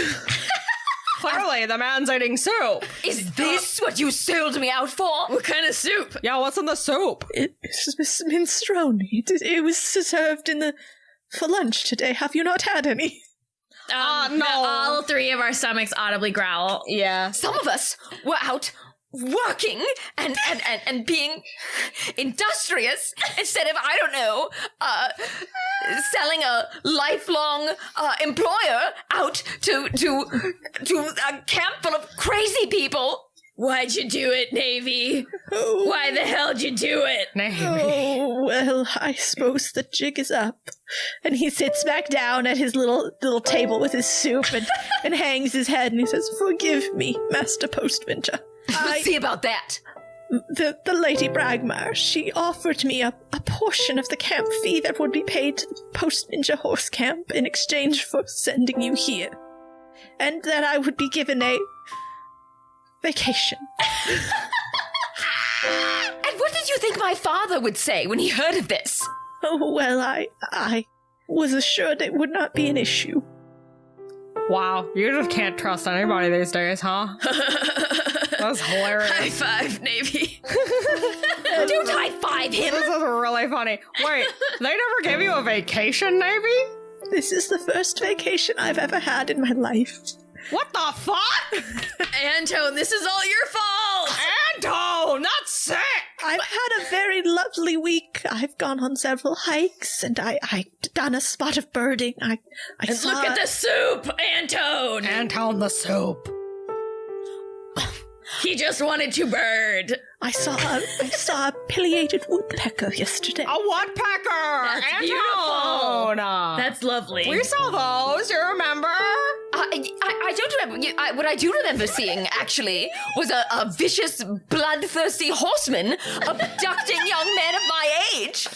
Clearly, the man's eating soup. Is this what you sold me out for? What kind of soup? Yeah, what's in the soup? It's minestrone. It was served for lunch today. Have you not had any? No. All three of our stomachs audibly growl. Yeah. Some of us were out working and being industrious instead of, I don't know, selling a lifelong employer out to a camp full of crazy people. Why'd you do it, Navy? Why the hell'd you do it? Navy. Oh, well, I suppose the jig is up. And he sits back down at his little table with his soup and hangs his head, and he says, "Forgive me, Master Postmanger. We'll see about that." The Lady Bragmire, she offered me a portion of the camp fee that would be paid to Postmanger Horse Camp in exchange for sending you here. And that I would be given a vacation. And what did you think my father would say when he heard of this? Oh, well, I was assured it would not be an issue. Wow, you just can't trust anybody these days, huh? That's hilarious. High five, Navy. Don't high five him. This is really funny. Wait, they never gave you a vacation, Navy? This is the first vacation I've ever had in my life. What the fuck? Antone, this is all your fault! Antone, that's sick! I've had a very lovely week. I've gone on several hikes, and I've done a spot of birding. I saw... Look at the soup, Antone! Antone the soup. He just wanted to bird. I saw a pileated woodpecker yesterday. A woodpecker! That's Antone! beautiful. That's lovely. We saw those, you remember? I don't remember. What I do remember seeing, actually, was a vicious, bloodthirsty horseman abducting young men of my age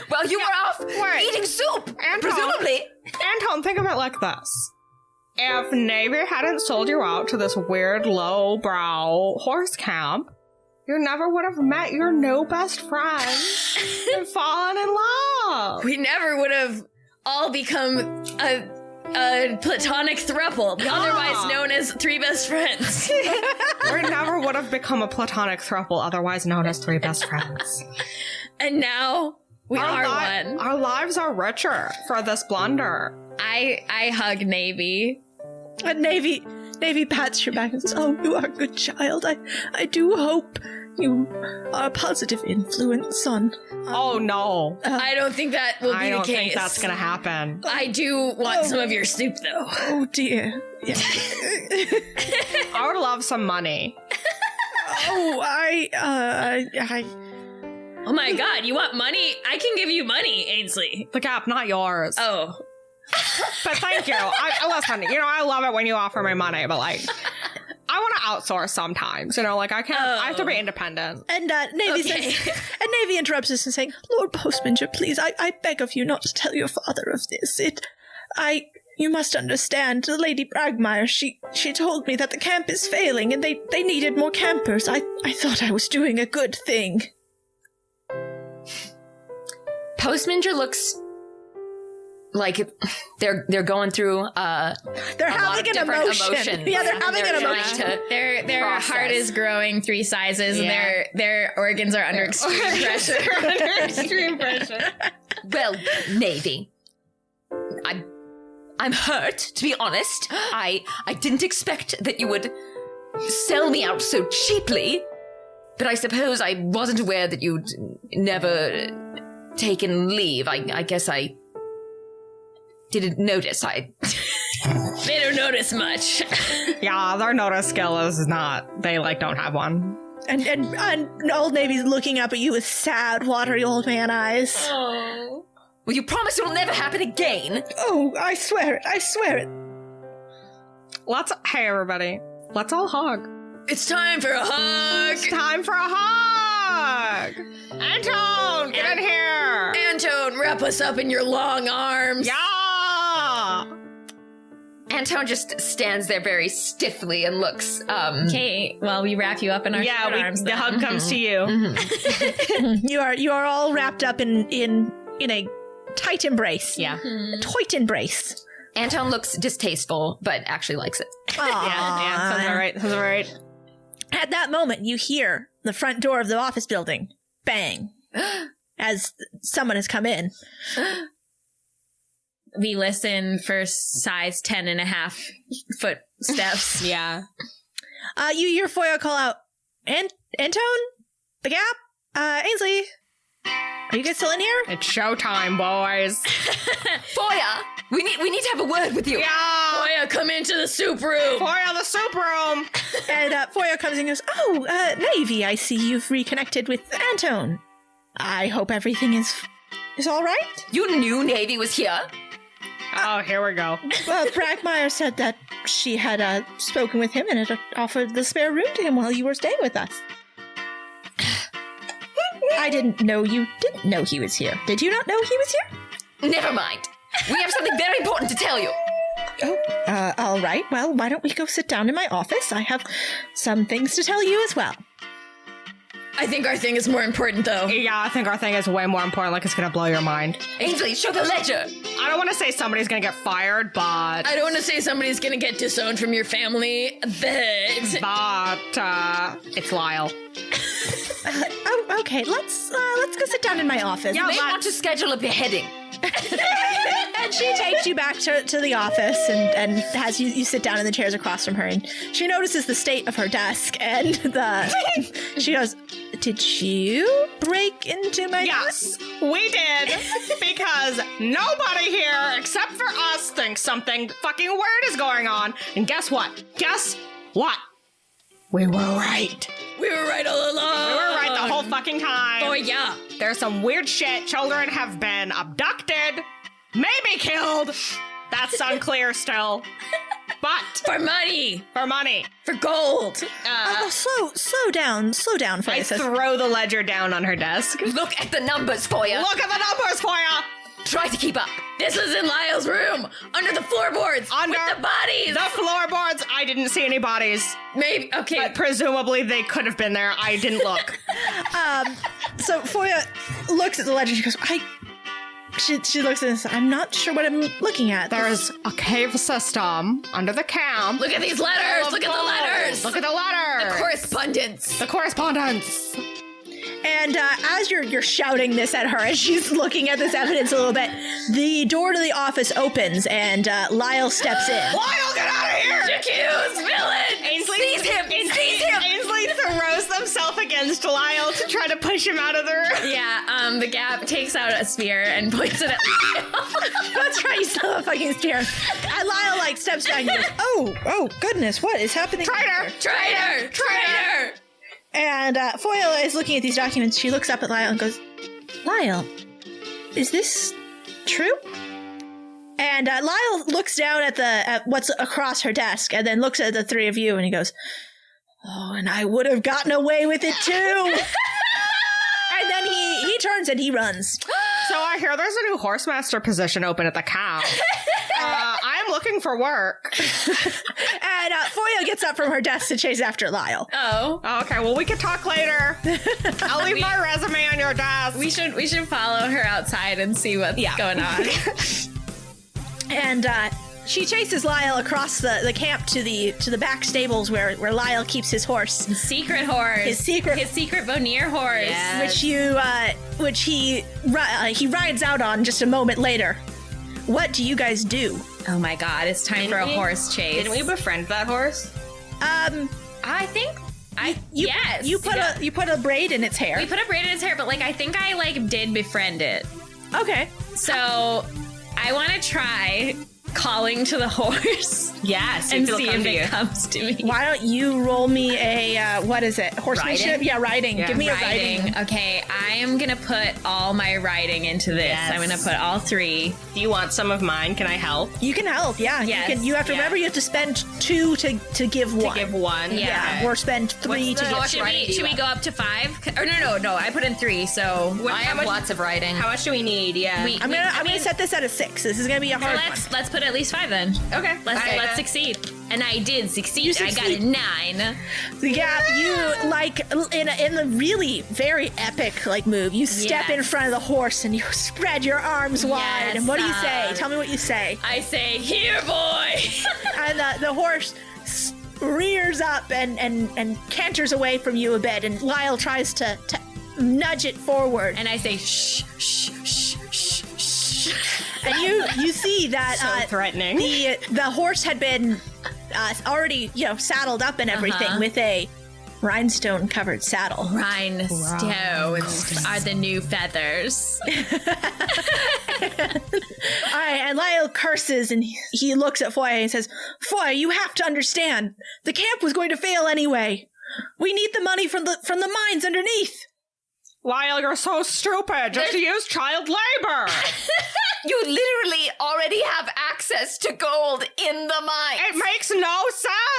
while you were off eating soup, Antone, presumably. Antone, think of it like this. If Navy hadn't sold you out to this weird, low-brow horse camp, you never would have met your new best friend and fallen in love. We never would have all become a platonic throuple, otherwise known as three best friends. We never would have become a platonic throuple, otherwise known as three best friends. And now we are one. Our lives are richer for this blunder. I hug Navy. And Navy pats your back and says, "Oh, you are a good child. I do hope you are a positive influence on..." Oh, no. I don't think that will be the case. I don't think that's going to happen. I do want some of your soup, though. Oh, dear. Yeah. I would love some money. Oh, Oh my god, you want money? I can give you money, Ainsley. The Gap, not yours. Oh. But thank you. Listen, I love it when you offer me money, but I want to outsource sometimes. I can't. I have to be independent. And Navy says, and Navy interrupts us and saying, "Lord Postmanger, please, I beg of you not to tell your father of this. You must understand, the Lady Bragmire, she told me that the camp is failing and they needed more campers. I thought I was doing a good thing." Postmanger looks like they're going through they're having an emotion. Yeah, they're having an emotion. Their heart is growing 3 sizes, and their organs are under extreme pressure. Well, Navy, I'm hurt, to be honest. I didn't expect that you would sell me out so cheaply, but I suppose I wasn't aware that you'd never taken leave. I guess I didn't notice. They don't notice much. Yeah, their notice skill is not. They don't have one. And Old Navy's looking up at you with sad, watery old man eyes. Oh. Will you promise it'll never happen again? Oh, I swear it. I swear it. Hey everybody, let's all hug. It's time for a hug. It's time for a hug. Antone, get in here. Antone, wrap us up in your long arms. Yeah. Antone just stands there very stiffly and looks. Okay, well, we wrap you up in our short arms. The hug comes to you. You are all wrapped up in a tight embrace. Yeah, a tight embrace. Antone looks distasteful, but actually likes it. Yeah, sounds all right. At that moment, you hear the front door of the office building bang as someone has come in. We listen for size 10.5 foot steps. Yeah. You hear Foya call out, Antone? The Gap? Ainsley? Are you guys still in here? It's showtime, boys. Foya, we need to have a word with you. Yeah. Foya, come into the soup room. Foya, the soup room. And Foya comes in and goes, oh, Navy, I see you've reconnected with Antone. I hope everything is all right. You knew Navy was here? Oh, here we go. Well, Brackmeyer said that she had spoken with him and had offered the spare room to him while you were staying with us. I didn't know you didn't know he was here. Did you not know he was here? Never mind. We have something very important to tell you. Oh, all right. Well, why don't we go sit down in my office? I have some things to tell you as well. I think our thing is more important, though. Yeah, I think our thing is way more important, like it's gonna blow your mind. Ainsley, show the ledger. I don't want to say somebody's gonna get fired, but... I don't want to say somebody's gonna get disowned from your family, but it's Lyle. Okay. Let's go sit down in my office. You may want to schedule a beheading. And she takes you back to the office and has you sit down in the chairs across from her, and she notices the state of her desk, and she goes, did you break into my desk? Yes, we did, because nobody here except for us thinks something fucking weird is going on. And guess what? We were right. We were right all along. We were right the whole fucking time. Oh, yeah. There's some weird shit. Children have been abducted, maybe killed. That's unclear still. But for money. For gold. Slow down, I throw the ledger down on her desk. Look at the numbers, Foya. Try to keep up. This was in Lyle's room, under the floorboards, with the bodies. The floorboards. I didn't see any bodies. Maybe, okay. But presumably they could have been there. I didn't look. So Foya looks at the ledger. She goes, She looks at this. I'm not sure what I'm looking at. There's a cave system under the camp. Look at these letters. Look at the letters. Look at the letters. The correspondence. And as you're shouting this at her, as she's looking at this evidence a little bit, the door to the office opens and Lyle steps in. Lyle, get out of here! Accused villain! Ainsley, seize him! Ainsley throws himself against Lyle to try to push him out of the room. Yeah, the Gap takes out a spear and points it at Lyle. That's right, you still have a fucking spear. And Lyle steps back and goes, oh goodness, what is happening? Traitor! And Foya is looking at these documents. She looks up at Lyle and goes, Lyle, is this true? And Lyle looks down at what's across her desk and then looks at the three of you and he goes, oh, and I would have gotten away with it too. And then he turns and he runs. So I hear there's a new horsemaster position open at the camp. I'm looking for work. And Foya gets up from her desk to chase after Lyle. Oh. Okay, well, we can talk later. I'll leave my resume on your desk. We should follow her outside and see what's going on. And she chases Lyle across the camp to the back stables where Lyle keeps his horse. His secret horse. His secret Bonnier horse. Yes. Which he rides out on just a moment later. What do you guys do? Oh my god, it's time for a horse chase. Didn't we befriend that horse? I think yes. You put a braid in its hair. We put a braid in its hair, but I think I did befriend it. Okay. So I want to try calling to the horse. Yes, and see if it comes to me. Why don't you roll me a what is it? Horsemanship? Riding? Yeah, riding. Yeah, give me a riding. Okay, I am gonna put all my riding into this. Yes. I'm gonna put all 3. Do you want some of mine? Can I help? You can help. Yeah. Yes. You have to remember. You have to spend 2 to give 1. To give 1. Yeah. Or spend 3 to give. Should we go up to 5? Or no. I put in 3. So I have lots of riding. How much do we need? Yeah. I'm gonna set this at a 6. This is gonna be a hard one. Let's put put at least 5 then. Okay. Let's succeed. And I did succeed. I got a 9. Yeah, you, like, in a really very epic, like, move, you step in front of the horse and you spread your arms wide. And what do you say? Tell me what you say. I say, here, boy! And the horse rears up and canters away from you a bit, and Lyle tries to nudge it forward. And I say, shh, shh, shh, shh, shh. And you see that so threatening. The horse had been already, saddled up and everything with a rhinestone-covered saddle. Rhinestones are the new feathers. All right, and Lyle curses, and he looks at Foya and says, Foya, you have to understand. The camp was going to fail anyway. We need the money from the mines underneath. Lyle, you're so stupid. Just use child labor. You literally already have access to gold in the mines. It makes no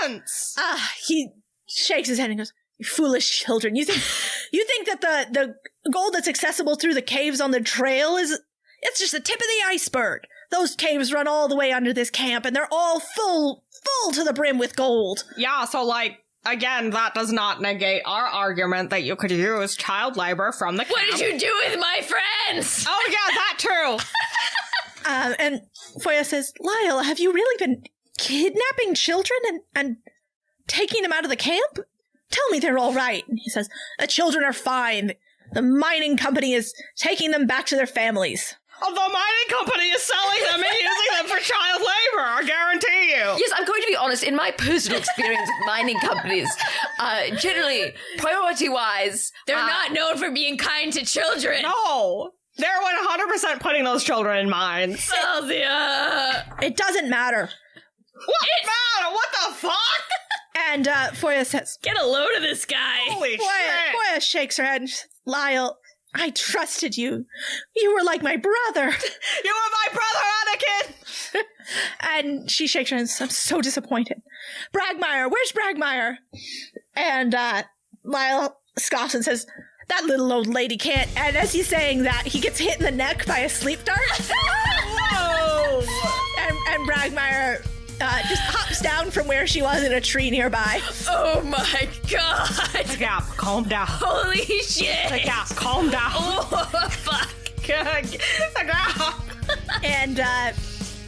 sense. He shakes his head and goes, "You foolish children. You think that the gold that's accessible through the caves on the trail it's just the tip of the iceberg. Those caves run all the way under this camp, and they're all full to the brim with gold." Yeah, so again, that does not negate our argument that you could use child labor from the camp. What did you do with my friends? Oh yeah, that too. And Foya says, "Lyle, have you really been kidnapping children and taking them out of the camp? Tell me they're all right." And he says, "The children are fine. The mining company is taking them back to their families." The mining company is selling them and using them for child labor, I guarantee you. Yes, I'm going to be honest. In my personal experience with mining companies, generally, priority-wise... They're not known for being kind to children. No. They're 100% putting those children in mines. Celsia! It doesn't matter. What the fuck? And Foya says, "Get a load of this guy." Holy shit. Foya shakes her head and says, "Lyle, I trusted you. You were like my brother." You were my brother, Anakin! And she shakes her head and says, "I'm so disappointed. Bragmire, where's Bragmire?" And Lyle scoffs and says, "That little old lady can't." And as he's saying that, he gets hit in the neck by a sleep dart. Whoa! And Bragmire just hops down from where she was in a tree nearby. Oh my god! Yeah, calm down. Holy shit! Yeah, calm down. Oh, fuck. And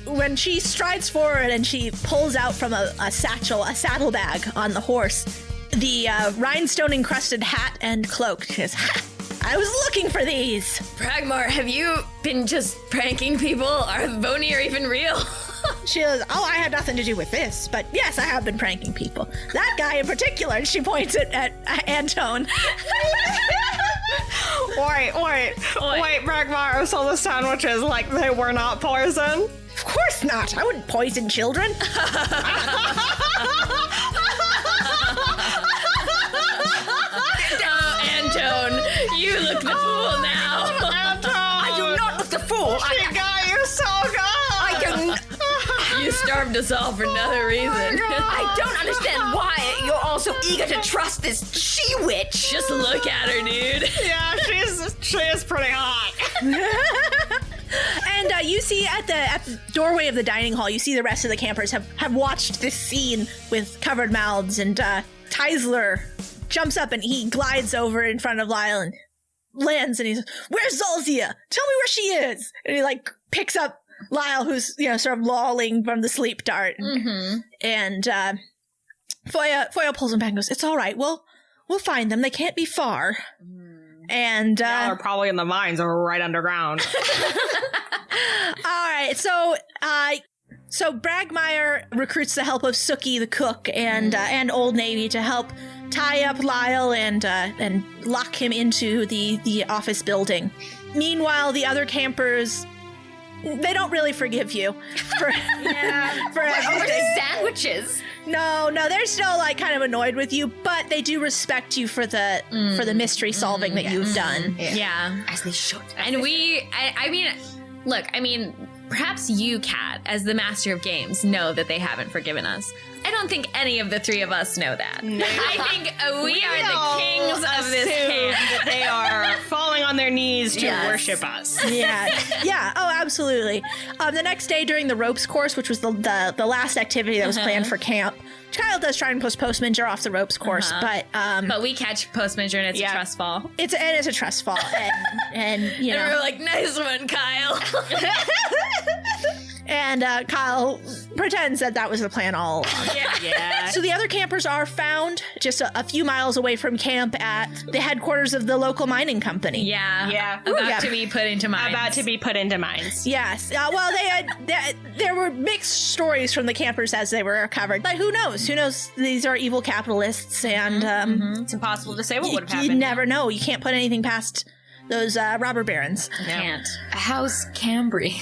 when she strides forward and she pulls out from a saddlebag on the horse, the rhinestone-encrusted hat and cloak. She says, "Ha! I was looking for these." Bragmar, have you been just pranking people? Are Voni even real? She goes, "Oh, I had nothing to do with this, but yes, I have been pranking people. That guy in particular," and she points at Antone. Wait, Bragmar, so the sandwiches, they were not poison? Of course not. I wouldn't poison children. Antone, you look the fool now. Antone! I do not look the fool. She got you so good! I don't... You starved us all for another reason. I don't understand why you're all so eager to trust this she-witch. Just look at her, dude. Yeah, she is pretty hot. And you see at the doorway of the dining hall, you see the rest of the campers have watched this scene with covered mouths, and Teisler jumps up and he glides over in front of Lyle and lands, and he says, "Where's Zolzia? Tell me where she is." And he picks up Lyle, who's sort of lolling from the sleep dart, and Foya pulls him back and goes, "It's all right. We'll find them. They can't be far." And they're probably in the mines or right underground. All right, so Bragmire recruits the help of Sookie the cook and Old Navy to help tie up Lyle and lock him into the office building. Meanwhile, the other campers, they don't really forgive you for everything. Sandwiches. No, they're still kind of annoyed with you, but they do respect you for the mystery solving that you've done. Yeah. As they should. And I mean, perhaps you, Kat, as the master of games, know that they haven't forgiven us. And don't think any of the three of us know that. No. I think we are the kings of this camp. That they are falling on their knees to worship us. Yeah. Oh, absolutely. The next day during the ropes course, which was the last activity that was planned for camp, Kyle does try and push Postmanger off the ropes course, but we catch Postmanger and it's a trust fall. It's a trust fall, and you know, and we're like, nice one, Kyle. And Kyle pretends that was the plan all along. Yeah. So the other campers are found just a few miles away from camp at the headquarters of the local mining company. Yeah. About to be put into mines. Yes. Well, there were mixed stories from the campers as they were recovered. But who knows? These are evil capitalists, and it's impossible to say what would have happened. You never know. You can't put anything past those robber barons. Can't. How's Cambry?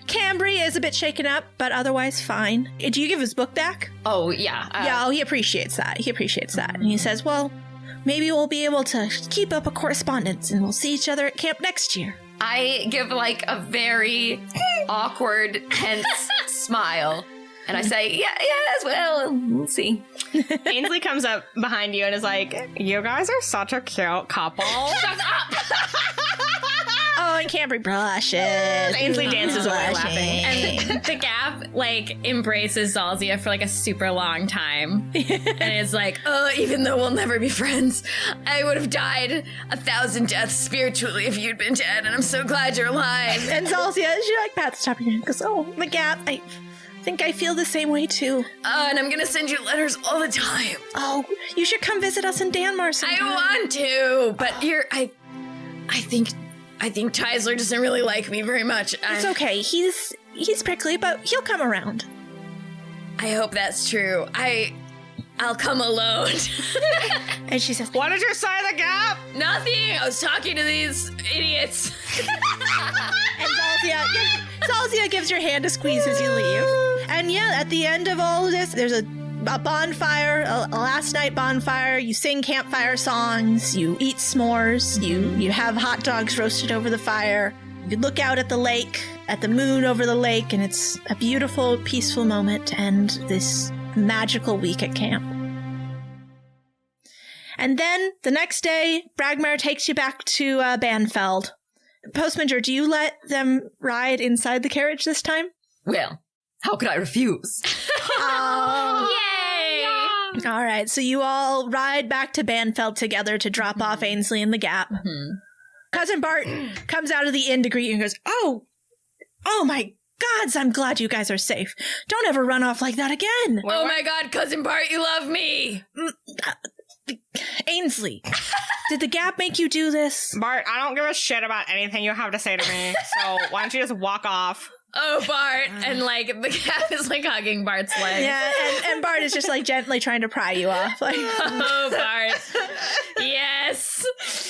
Cambry is a bit shaken up, but otherwise fine. Do you give his book back? Oh, yeah. He appreciates that. And he says, well, maybe we'll be able to keep up a correspondence and we'll see each other at camp next year. I give like a very awkward, tense smile. And I say, yes, well, we'll see. Ainsley comes up behind you and is like, you guys are such a cute couple. Shut up! Oh, and Cambry blushes. Ainsley dances away laughing. And the Gap, embraces Zalzia for, a super long time. And is like, oh, even though we'll never be friends, I would have died 1,000 deaths spiritually if you'd been dead, and I'm so glad you're alive. And Zalzia, she, pats top of your head and goes, oh, the Gap, I think I feel the same way, too. And I'm gonna send you letters all the time. Oh, you should come visit us in Danmar sometime. I want to, but I think Tyzler doesn't really like me very much. It's okay. He's prickly, but he'll come around. I hope that's true. I'll come alone. And she says, what did you say, the Gap? Nothing. I was talking to these idiots. And Zalzia gives your hand a squeeze as you leave. And at the end of all of this, there's a bonfire, a last night bonfire. You sing campfire songs, you eat s'mores, you have hot dogs roasted over the fire. You look out at the lake, at the moon over the lake, and it's a beautiful, peaceful moment and this magical week at camp. And then the next day, Bragmar takes you back to Banfeld. Postmanger, do you let them ride inside the carriage this time? Well, how could I refuse? Oh, yay! All right, so you all ride back to Banfeld together to drop off Ainsley in the Gap. Mm-hmm. Cousin Bart comes out of the inn to greet you and goes, oh my gods, I'm glad you guys are safe. Don't ever run off like that again. Oh my God, Cousin Bart, you love me. Ainsley, did the Gap make you do this? Bart, I don't give a shit about anything you have to say to me, so why don't you just walk off? Oh, Bart. And the Gap is hugging Bart's leg. Yeah, and Bart is just gently trying to pry you off. Oh, Bart. Yes.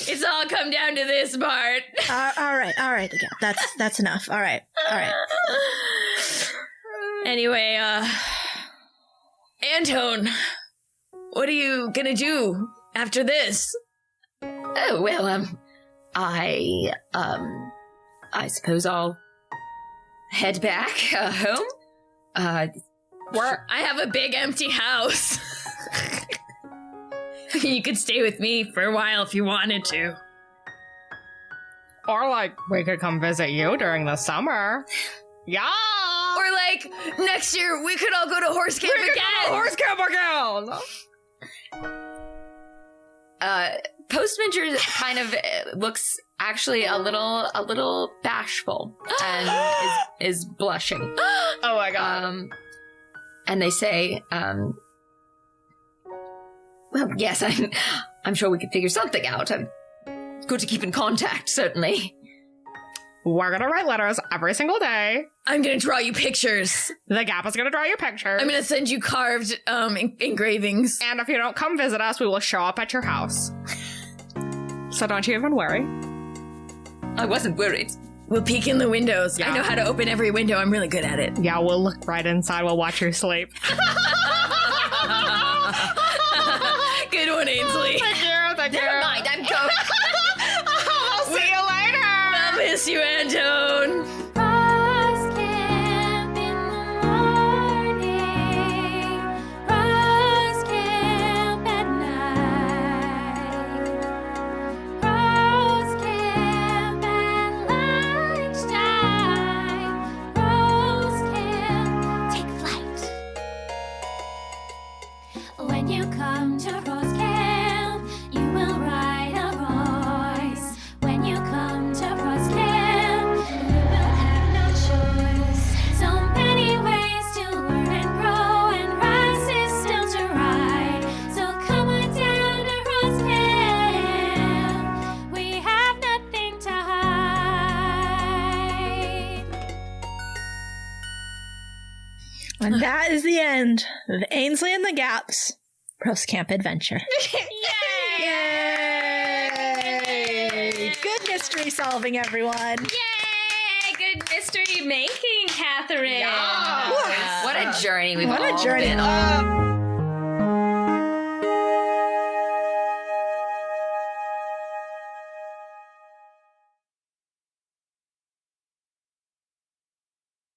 It's all come down to this, Bart. All right, the Gap. That's enough. All right. Anyway, Antone, what are you gonna do after this? Oh, well, I suppose I'll head back home. I have a big empty house. You could stay with me for a while if you wanted to. Or, we could come visit you during the summer. Yeah! Or, next year, we could all go to horse camp again! Postmanger kind of looks actually a little bashful and is blushing. Oh my God. And they say, well, yes, I'm sure we could figure something out. It's good to keep in contact, certainly. We're gonna write letters every single day. I'm gonna draw you pictures. The Gap is gonna draw you pictures. I'm gonna send you carved engravings. And if you don't come visit us, we will show up at your house. So don't you even worry. I wasn't worried. We'll peek in the windows. Yeah. I know how to open every window. I'm really good at it. Yeah, we'll look right inside. We'll watch you sleep. Good one, Ainsley. Thank you. Never mind, I'm going. I'll see you later. I'll miss you, Antone. Horse camp in the morning. And that is the end of Ainsley and the Gap's Roast Camp Adventure. Yay! Yay! Good mystery solving, everyone. Yay! Good mystery making, Catherine. Yeah. What a journey we've all been on.